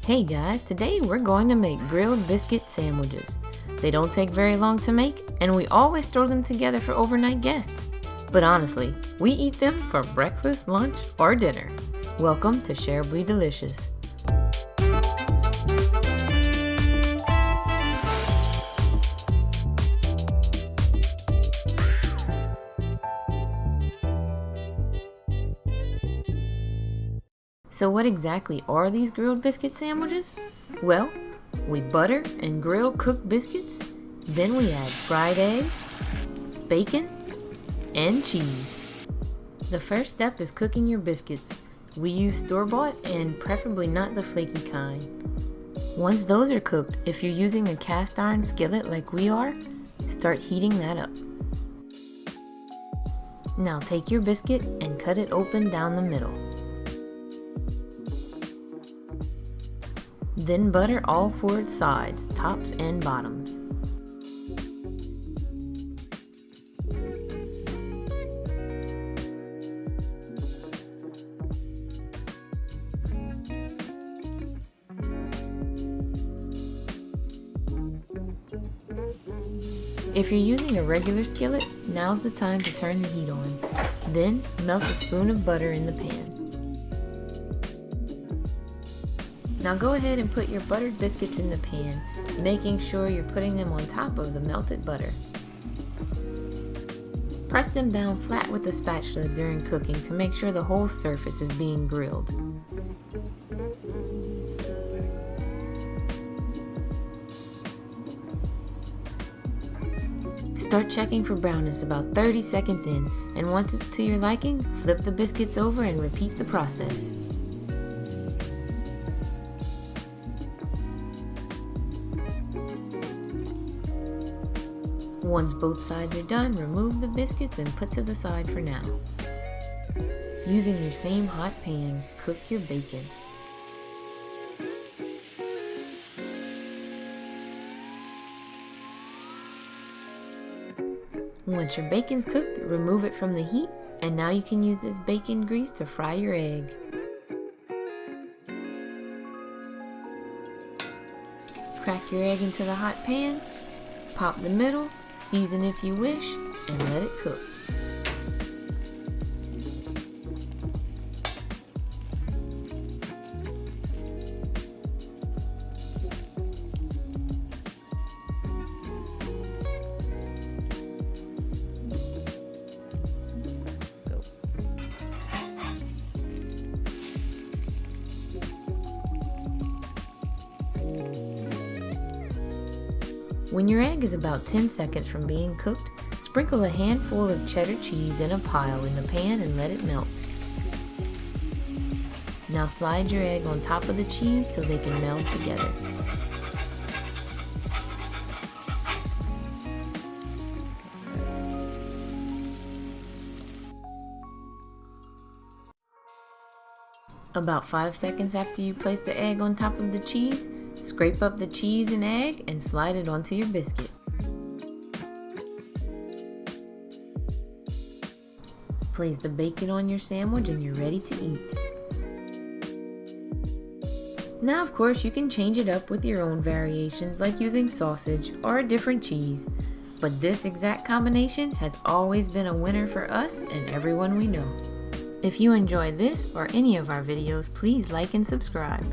Hey guys, today we're going to make grilled biscuit sandwiches. They don't take very long to make, and we always throw them together for overnight guests. But honestly, we eat them for breakfast, lunch, or dinner. Welcome to Shareably Delicious. So what exactly are these grilled biscuit sandwiches? Well, we butter and grill cooked biscuits, then we add fried eggs, bacon, and cheese. The first step is cooking your biscuits. We use store-bought and preferably not the flaky kind. Once those are cooked, if you're using a cast iron skillet like we are, start heating that up. Now take your biscuit and cut it open down the middle. Then butter all four sides, tops and bottoms. If you're using a regular skillet, now's the time to turn the heat on. Then melt a spoon of butter in the pan. Now go ahead and put your buttered biscuits in the pan, making sure you're putting them on top of the melted butter. Press them down flat with a spatula during cooking to make sure the whole surface is being grilled. Start checking for brownness about 30 seconds in, and once it's to your liking, flip the biscuits over and repeat the process. Once both sides are done, remove the biscuits and put to the side for now. Using your same hot pan, cook your bacon. Once your bacon's cooked, remove it from the heat, and now you can use this bacon grease to fry your egg. Crack your egg into the hot pan, pop the middle, season if you wish, and let it cook. When your egg is about 10 seconds from being cooked, sprinkle a handful of cheddar cheese in a pile in the pan and let it melt. Now slide your egg on top of the cheese so they can meld together. About 5 seconds after you place the egg on top of the cheese, scrape up the cheese and egg and slide it onto your biscuit. Place the bacon on your sandwich and you're ready to eat. Now of course you can change it up with your own variations like using sausage or a different cheese, but this exact combination has always been a winner for us and everyone we know. If you enjoy this or any of our videos, please like and subscribe.